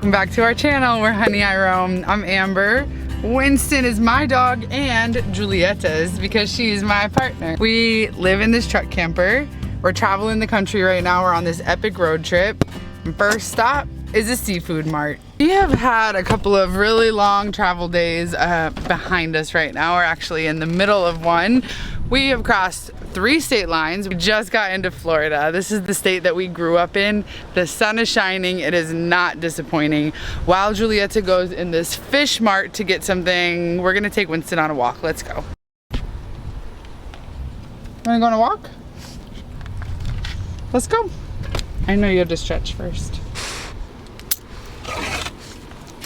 welcome back to our channel where Honey I Roam. I'm Amber. Winston is my dog and Giulietta's because she's my partner. We live in this truck camper. We're traveling the country right now. We're on this epic road trip. First stop is a seafood mart. We have had a couple of really long travel days behind us right now. We're actually in the middle of one. We have crossed 3 state lines. We just got into Florida. This is the state that we grew up in. The sun is shining. It is not disappointing. While Giulietta goes in this fish mart to get something, we're gonna take Winston on a walk. Let's go. Wanna go on a walk? Let's go. I know you have to stretch first.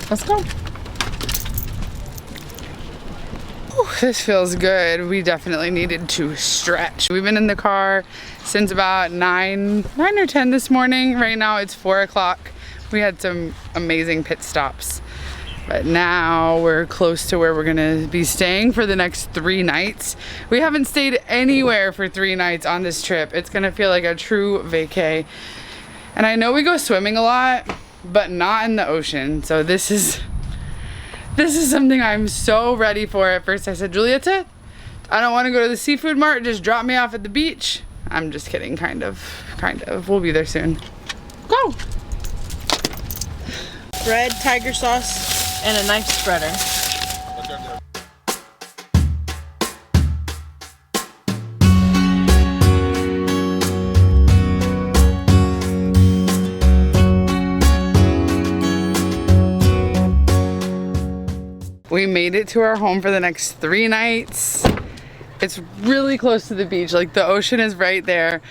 Let's go. Whew, this feels good. We definitely needed to stretch. We've been in the car since about 9 or 10 this morning. Right now it's 4 o'clock. We had some amazing pit stops. But now we're close to where we're gonna be staying for the next 3 nights. We haven't stayed anywhere for 3 nights on this trip. It's gonna feel like a true vacay. And I know we go swimming a lot, but not in the ocean. So this is something I'm so ready for. At first I said, Giulietta, I don't wanna go to the seafood mart, just drop me off at the beach. I'm just kidding, kind of. We'll be there soon. Go! Bread, tiger sauce, and a knife spreader. We made it to our home for the next 3 nights. It's really close to the beach, like the ocean is right there.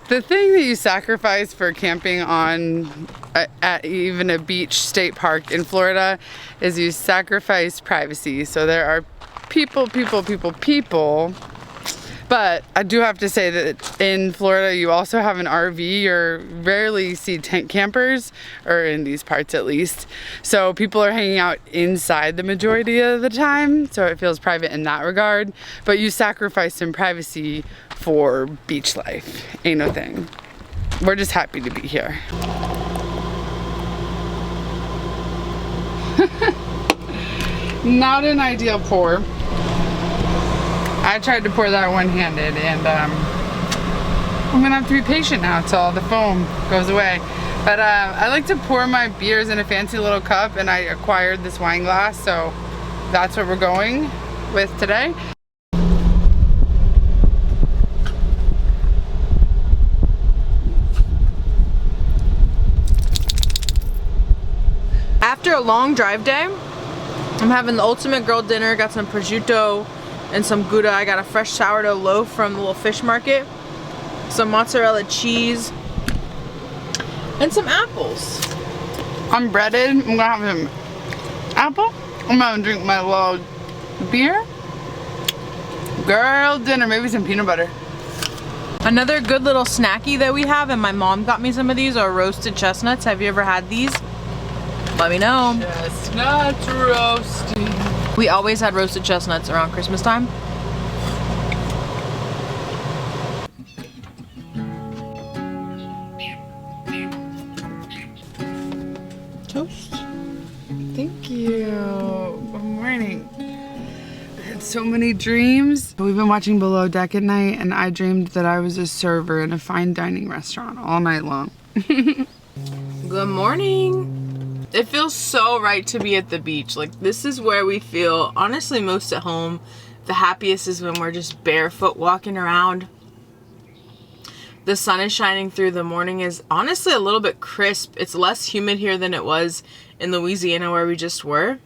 The thing that you sacrifice for camping on at even a beach state park in Florida is you sacrifice privacy. So there are people. But I do have to say that in Florida, you also have an RV. You rarely see tent campers, or in these parts at least. So people are hanging out inside the majority of the time. So it feels private in that regard. But you sacrifice some privacy for beach life. Ain't no thing. We're just happy to be here. Not an ideal pour. I tried to pour that one-handed, and I'm gonna have to be patient now till the foam goes away. But I like to pour my beers in a fancy little cup, and I acquired this wine glass, so that's what we're going with today. After a long drive day, I'm having the ultimate girl dinner. Got some prosciutto and some Gouda. I got a fresh sourdough loaf from the little fish market, some mozzarella cheese, and some apples. I'm breaded. I'm gonna have some apple. I'm gonna drink my little beer. Girl dinner, maybe some peanut butter. Another good little snacky that we have, and my mom got me some of these, are roasted chestnuts. Have you ever had these? Let me know. Chestnuts roasting. We always had roasted chestnuts around Christmas time. Toast. Thank you. Good morning. I had so many dreams. We've been watching Below Deck at night, and I dreamed that I was a server in a fine dining restaurant all night long. Good morning. It feels so right to be at the beach. Like, this is where we feel, honestly, most at home. The happiest is when we're just barefoot walking around. The sun is shining through. The morning is honestly a little bit crisp. It's less humid here than it was in Louisiana where we just were.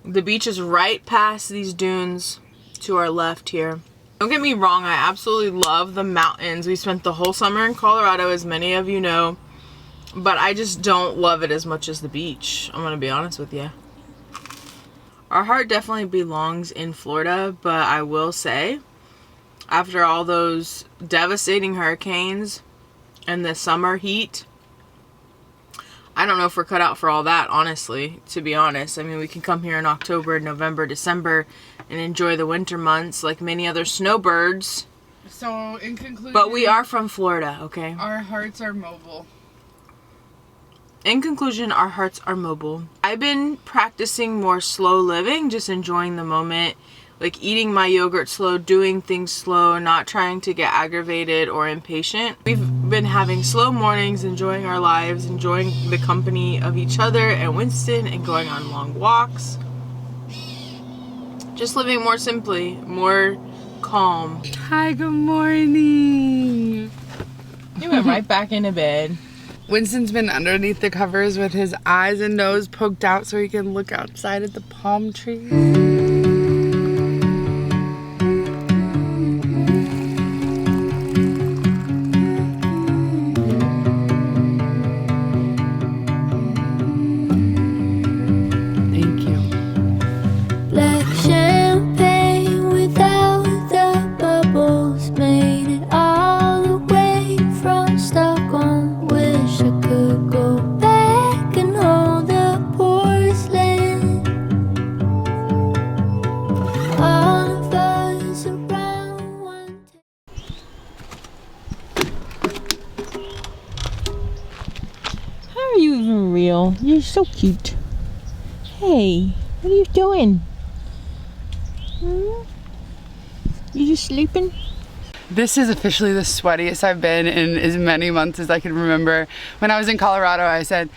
The beach is right past these dunes to our left here. Don't get me wrong, I absolutely love the mountains. We spent the whole summer in Colorado, as many of you know. But I just don't love it as much as the beach. I'm gonna be honest with you. Our heart definitely belongs in Florida, but I will say, after all those devastating hurricanes and the summer heat, I don't know if we're cut out for all that, honestly, to be honest. I mean, we can come here in October, November, December, and enjoy the winter months like many other snowbirds. So, in conclusion... But we are from Florida, okay? Our hearts are mobile. In conclusion, our hearts are mobile. I've been practicing more slow living, just enjoying the moment, like eating my yogurt slow, doing things slow, not trying to get aggravated or impatient. We've been having slow mornings, enjoying our lives, enjoying the company of each other and Winston, and going on long walks. Just living more simply, more calm. Hi, good morning. You went right back into bed. Winston's been underneath the covers with his eyes and nose poked out so he can look outside at the palm trees. You're so cute. Hey, what are you doing? You just sleeping? This is officially the sweatiest I've been in as many months as I can remember. When I was in Colorado, I said,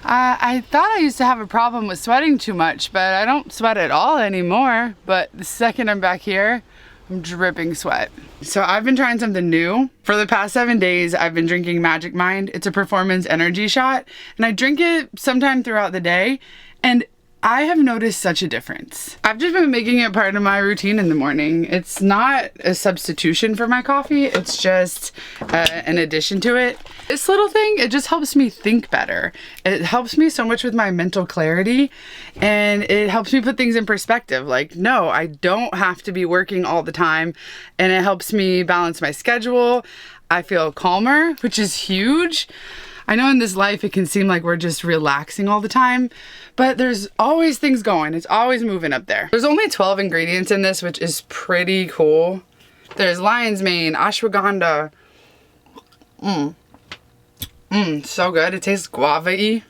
I thought I used to have a problem with sweating too much, but I don't sweat at all anymore. But the second I'm back here, I'm dripping sweat. So I've been trying something new. For the past 7 days, I've been drinking Magic Mind. It's a performance energy shot, and I drink it sometime throughout the day, and I have noticed such a difference. I've just been making it part of my routine in the morning. It's not a substitution for my coffee, it's just an addition to it. This little thing, it just helps me think better. It helps me so much with my mental clarity, and it helps me put things in perspective. Like, no, I don't have to be working all the time, and it helps me balance my schedule. I feel calmer, which is huge. I know in this life it can seem like we're just relaxing all the time, but there's always things going. It's always moving up there. There's only 12 ingredients in this, which is pretty cool. There's lion's mane, ashwagandha. So good. It tastes guava-y.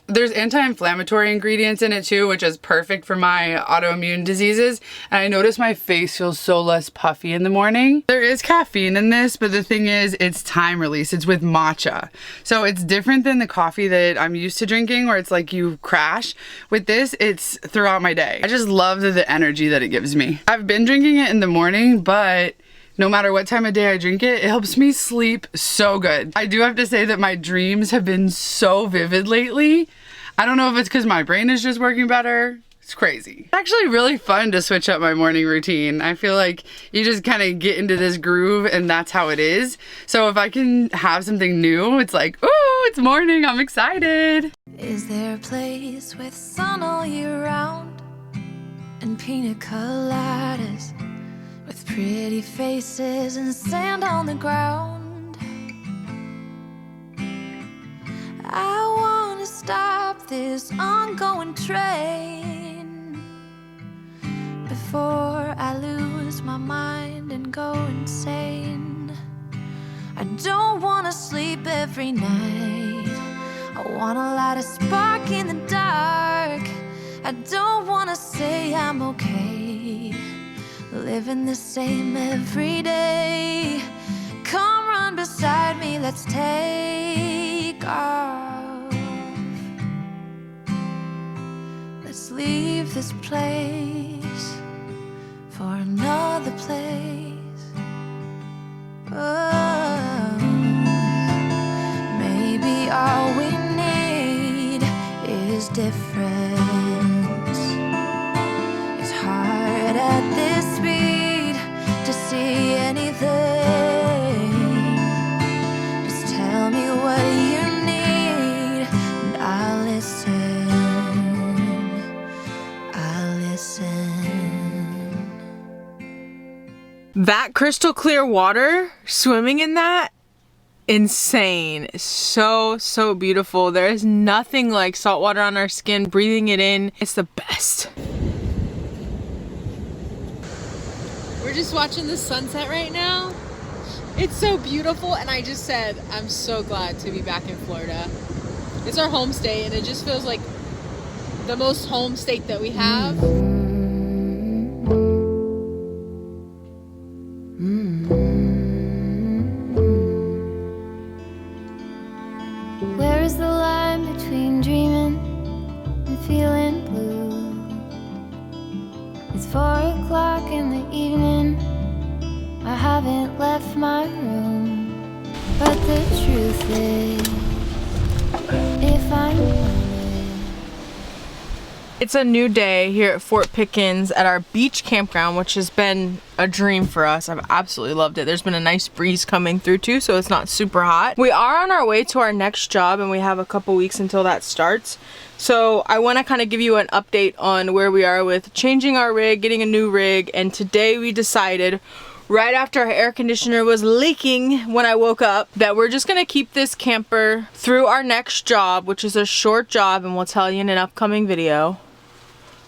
There's anti-inflammatory ingredients in it too, which is perfect for my autoimmune diseases. And I notice my face feels so less puffy in the morning. There is caffeine in this, but the thing is, it's time release. It's with matcha. So it's different than the coffee that I'm used to drinking, where it's like you crash. With this, it's throughout my day. I just love the energy that it gives me. I've been drinking it in the morning, but no matter what time of day I drink it, it helps me sleep so good. I do have to say that my dreams have been so vivid lately. I don't know if it's because my brain is just working better. It's crazy. It's actually really fun to switch up my morning routine. I feel like you just kind of get into this groove and that's how it is. So if I can have something new, it's like, ooh, it's morning, I'm excited. Is there a place with sun all year round and pina coladas? With pretty faces and sand on the ground? I wanna stop this ongoing train before I lose my mind and go insane. I don't wanna sleep every night. I wanna light a spark in the dark. I don't wanna say I'm okay, living the same every day. Come run beside me, let's take off. Let's leave this place for another place. Oh, maybe all we need is difference. It's hard at this speed to see anything. Just tell me what you need and I'll listen. I'll listen. That crystal clear water, swimming in that, insane. So beautiful. There is nothing like salt water on our skin. Breathing it in, it's the best. We're just watching the sunset right now. It's so beautiful, and I just said I'm so glad to be back in Florida. It's our home state, and it just feels like the most home state that we have. Where is the line between dreaming and feeling blue? It's 4 o'clock in the evening. I haven't left my room, but the truth is, if I'm honest, It's a new day here at Fort Pickens at our beach campground, which has been a dream for us. I've absolutely loved it. There's been a nice breeze coming through too, so it's not super hot. We are on our way to our next job, and we have a couple weeks until that starts. So I want to kind of give you an update on where we are with changing our rig, getting a new rig, and today we decided, right after our air conditioner was leaking when I woke up, that we're just gonna keep this camper through our next job, which is a short job, and we'll tell you in an upcoming video.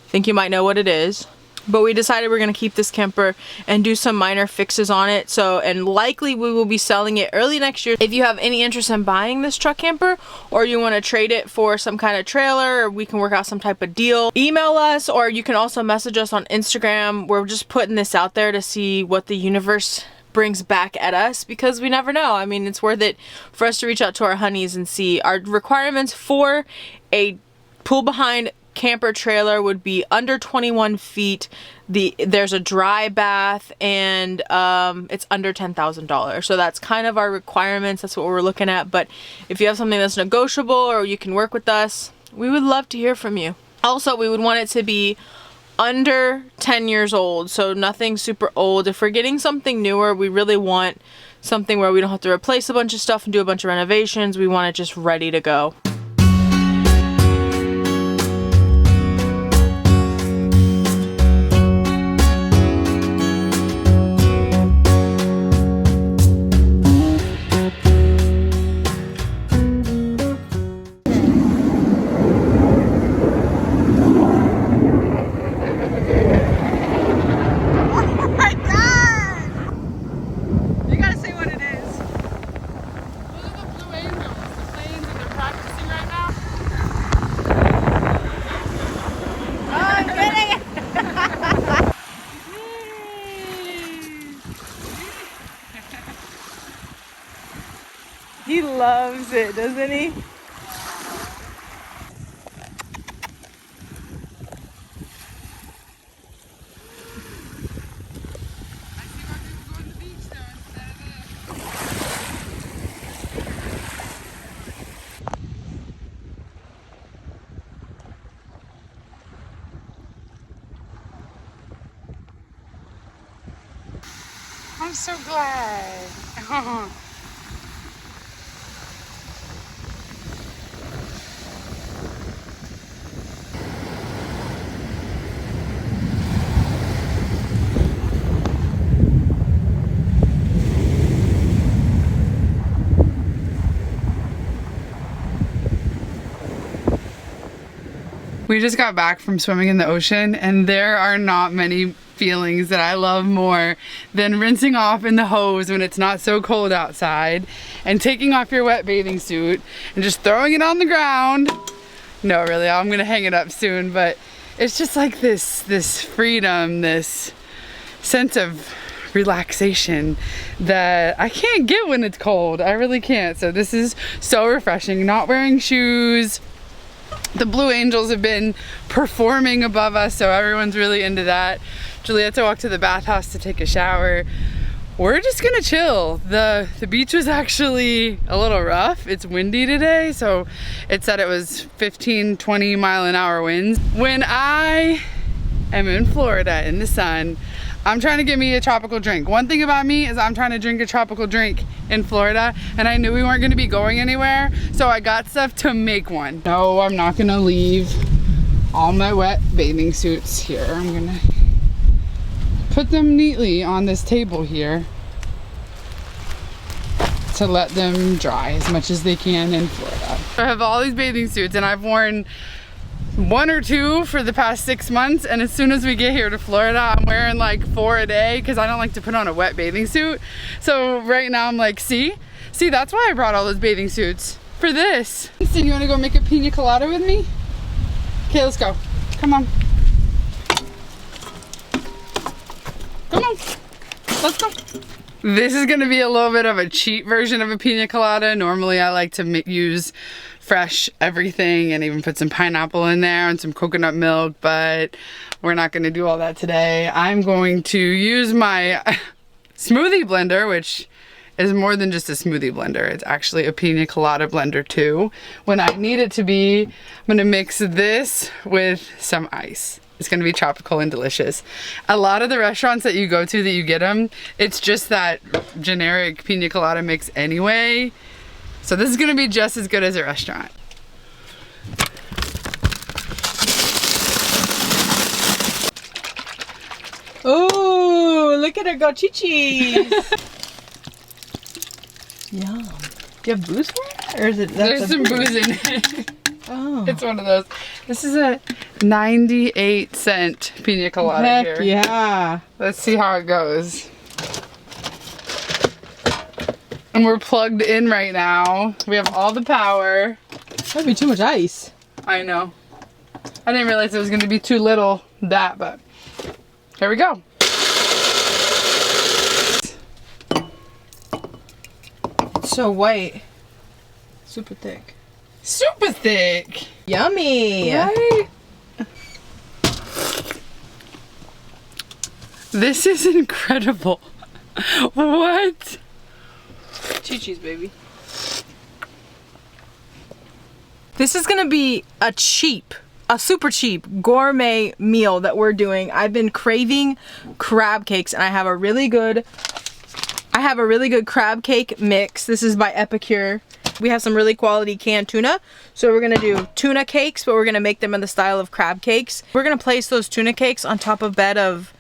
I think you might know what it is. But we decided we're gonna keep this camper and do some minor fixes on it. So, and likely we will be selling it early next year. If you have any interest in buying this truck camper, or you wanna trade it for some kind of trailer, or we can work out some type of deal, email us, or you can also message us on Instagram. We're just putting this out there to see what the universe brings back at us, because we never know. I mean, it's worth it for us to reach out to our honeys and see. Our requirements for a pull behind camper trailer would be under 21 feet. There's a dry bath, and it's under $10,000. So that's kind of our requirements. That's what we're looking at. But if you have something that's negotiable, or you can work with us, we would love to hear from you. Also, we would want it to be under 10 years old, so nothing super old. If we're getting something newer, we really want something where we don't have to replace a bunch of stuff and do a bunch of renovations. We want it just ready to go. He loves it, doesn't he? I'm so glad. We just got back from swimming in the ocean, and there are not many feelings that I love more than rinsing off in the hose when it's not so cold outside, and taking off your wet bathing suit and just throwing it on the ground. No, really, I'm gonna hang it up soon, but it's just like this freedom, this sense of relaxation that I can't get when it's cold. I really can't. So this is so refreshing. Not wearing shoes. The Blue Angels have been performing above us, so everyone's really into that. Giulietta walked to the bathhouse to take a shower. We're just gonna chill. The beach was actually a little rough. It's windy today, so it said it was 15-20 mile an hour winds. When I am in Florida in the sun, I'm trying to get me a tropical drink. One thing about me is I'm trying to drink a tropical drink in Florida, and I knew we weren't gonna be going anywhere, so I got stuff to make one. No, I'm not gonna leave all my wet bathing suits here. I'm gonna put them neatly on this table here to let them dry as much as they can in Florida. I have all these bathing suits, and I've worn one or two for the past 6 months, and as soon as we get here to Florida, I'm wearing like 4 a day because I don't like to put on a wet bathing suit. So right now I'm like, see, that's why I brought all those bathing suits. for this. So you want to go make a pina colada with me? Okay, let's go. Come on. Come on. Let's go. This is going to be a little bit of a cheap version of a pina colada. Normally I like to use fresh everything and even put some pineapple in there and some coconut milk, but we're not going to do all that today. I'm going to use my smoothie blender, which is more than just a smoothie blender. It's actually a pina colada blender too. When I need it to be, I'm going to mix this with some ice. It's gonna be tropical and delicious. A lot of the restaurants that you go to that you get them, it's just that generic pina colada mix anyway. So this is gonna be just as good as a restaurant. Oh, look at her go chi-chis. Yum. Do you have booze for it? Or is it? There's some booze in it. Oh. It's one of those. This is a 98-cent pina colada Heck here. yeah. Let's see how it goes. And we're plugged in right now. We have all the power. That'd be too much ice. I know. I didn't realize it was going to be too little, but here we go. It's so white. Super thick. Super thick. Yummy. Right? This is incredible. What? Chi-chis, baby. This is gonna be a super cheap gourmet meal that we're doing. I've been craving crab cakes and I have a really good crab cake mix. This is by Epicure. We have some really quality canned tuna. So we're gonna do tuna cakes, but we're gonna make them in the style of crab cakes. We're gonna place those tuna cakes on top of a bed of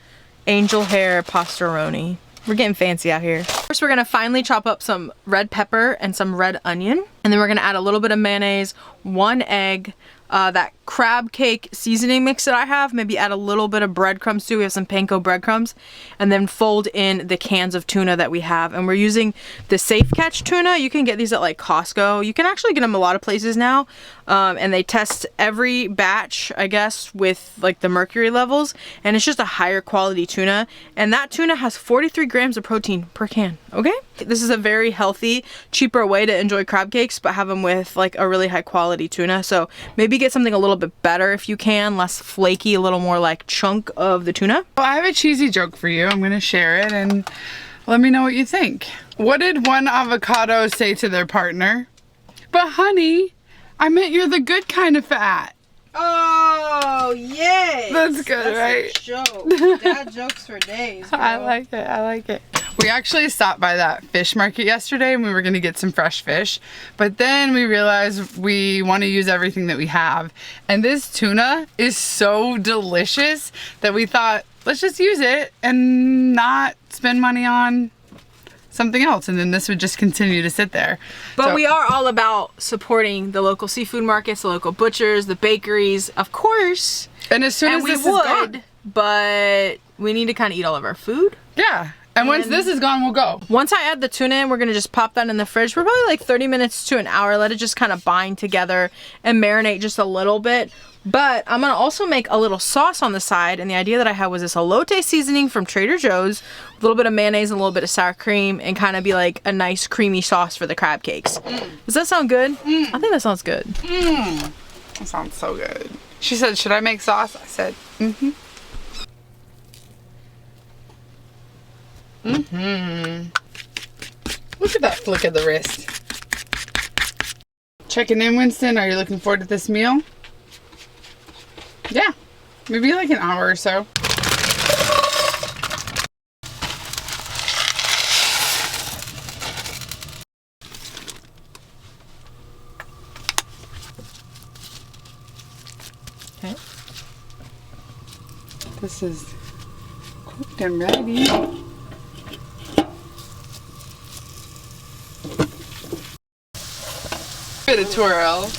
angel hair pastaroni. We're getting fancy out here. First, we're gonna finely chop up some red pepper and some red onion. And then we're gonna add a little bit of mayonnaise, 1 egg, that crab cake seasoning mix that I have, maybe add a little bit of breadcrumbs too. We have some panko breadcrumbs, and then fold in the cans of tuna that we have. And we're using the Safe Catch tuna. You can get these at like Costco. You can actually get them a lot of places now. And they test every batch, I guess, with like the mercury levels, and it's just a higher quality tuna. And that tuna has 43 grams of protein per can, okay? This is a very healthy, cheaper way to enjoy crab cakes, but have them with like a really high quality tuna. So maybe get something a little bit better if you can, less flaky, a little more like chunk of the tuna. Well, I have a cheesy joke for you. I'm gonna share it and let me know what you think. What did one avocado say to their partner? But honey, I meant you're the good kind of fat. Oh, yay! That's good, right? A joke. Dad jokes for days, bro. I like it, I like it. We actually stopped by that fish market yesterday and we were gonna get some fresh fish, but then we realized we want to use everything that we have. And this tuna is so delicious that we thought, let's just use it and not spend money on something else, and then this would just continue to sit there. But we are all about supporting the local seafood markets, the local butchers, the bakeries, of course. And as soon as this is gone, but we need to kind of eat all of our food. Yeah. And once this is gone, we'll go. Once I add the tuna in, we're gonna just pop that in the fridge for probably like 30 minutes to an hour. Let it just kind of bind together and marinate just a little bit. But I'm gonna also make a little sauce on the side, and the idea that I had was this elote seasoning from Trader Joe's, a little bit of mayonnaise and a little bit of sour cream, and kind of be like a nice creamy sauce for the crab cakes. Does that sound good? I think that sounds good. That sounds so good. She said, should I make sauce? I said, mm-hmm. Look at that flick of the wrist. Checking in, Winston. Are you looking forward to this meal? Yeah, maybe like an hour or so. Okay. This is cooked and ready. Bit of twirl.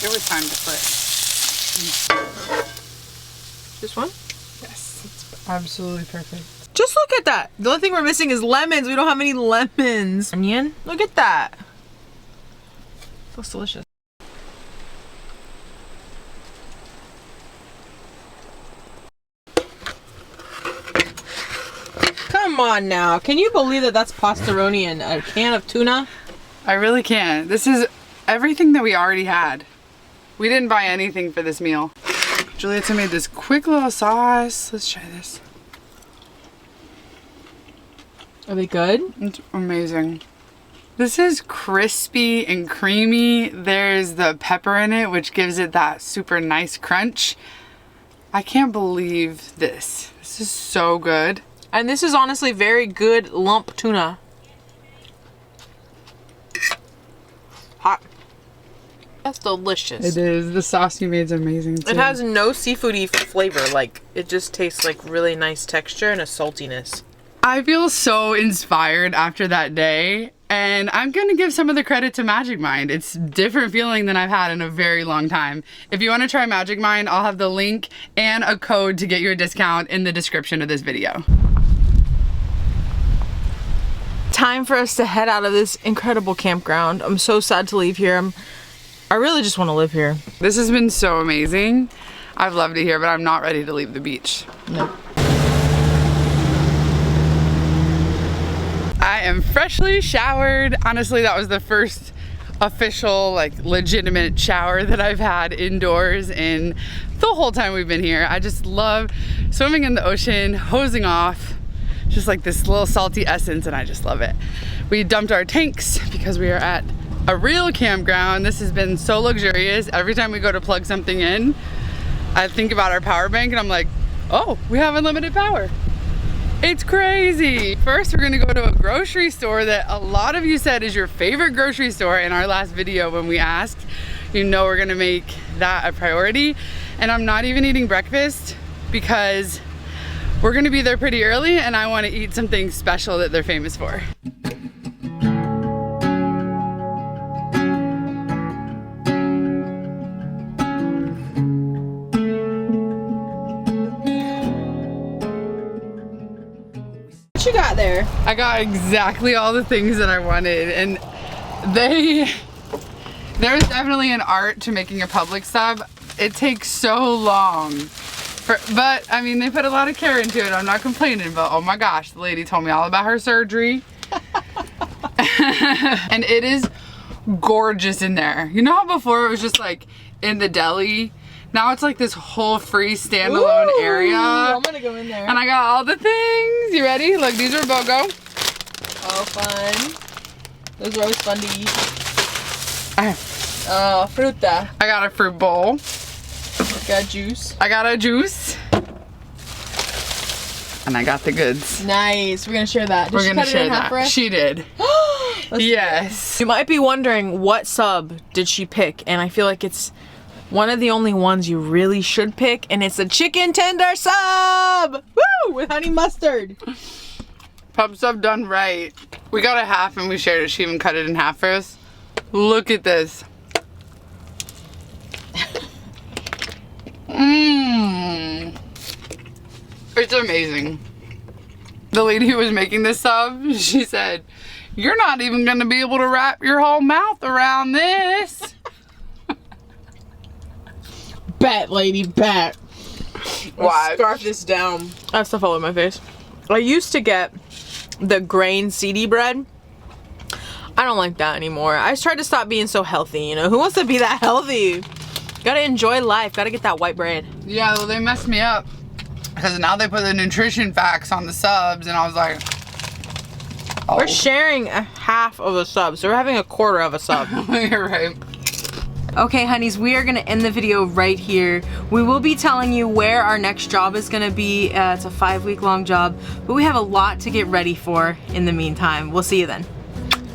It was time to flip. This one? Yes, it's absolutely perfect. Just look at that. The only thing we're missing is lemons. We don't have any lemons. Onion? Look at that. Looks delicious. Come on now. Can you believe that that's pastaroni and a can of tuna? I really can't. This is everything that we already had. We didn't buy anything for this meal. Giulietta made this quick little sauce. Let's try this. Are they good? It's amazing. This is crispy and creamy. There's the pepper in it, which gives it that super nice crunch. I can't believe this. This is so good. And this is honestly very good lump tuna. Hot. That's delicious. It is. The sauce you made is amazing too. It has no seafoody flavor. Like, it just tastes like really nice texture and a saltiness. I feel so inspired after that day, and I'm gonna give some of the credit to Magic Mind. It's a different feeling than I've had in a very long time. If you wanna try Magic Mind, I'll have the link and a code to get you a discount in the description of this video. Time for us to head out of this incredible campground. I'm so sad to leave here. I really just wanna live here. This has been so amazing. I've loved it here, but I'm not ready to leave the beach. Nope. I am freshly showered. Honestly, that was the first official, like, legitimate shower that I've had indoors in the whole time we've been here. I just love swimming in the ocean, hosing off, just like this little salty essence, and I just love it. We dumped our tanks because we are at a real campground. This has been so luxurious. Every time we go to plug something in, I think about our power bank and I'm like, oh, we have unlimited power. It's crazy. First, we're gonna go to a grocery store that a lot of you said is your favorite grocery store in our last video when we asked. You know we're gonna make that a priority. And I'm not even eating breakfast because we're gonna be there pretty early and I wanna eat something special that they're famous for. What you got there? I got exactly all the things that I wanted, and there's definitely an art to making a Publix sub. It takes so long, but I mean, they put a lot of care into it. I'm not complaining, but oh my gosh, the lady told me all about her surgery. And it is gorgeous in there. You know how before it was just like in the deli? Now it's like this whole free standalone area. I'm gonna go in there. And I got all the things. You ready? Look, these are BOGO. Oh, fun. Those are always fun to eat. I Oh, fruta. got a fruit bowl. Got juice. I got a juice. And I got the goods. Nice. We're gonna share that. Did We're she gonna cut it share in half that. for us? She did. Let's Yes. You might be wondering what sub did she pick, and I feel like it's one of the only ones you really should pick, and it's a chicken tender sub! Woo! With honey mustard. Pub sub done right. We got a half and we shared it. She even cut it in half for us. Look at this. Mmm. It's amazing. The lady who was making this sub, she said, "You're not even gonna be able to wrap your whole mouth around this." Bet, lady, bet. Why? Scarf this down. I have stuff all over my face. I used to get the grain seedy bread. I don't like that anymore. I tried to stop being so healthy, you know? Who wants to be that healthy? Gotta enjoy life. Gotta get that white bread. Yeah, well, they messed me up because now they put the nutrition facts on the subs, and I was like, oh. We're sharing a half of a sub, so we're having a quarter of a sub. You're right. Okay, honeys, we are gonna end the video right here. We will be telling you where our next job is gonna be. It's a 5-week long job, but we have a lot to get ready for in the meantime. We'll see you then.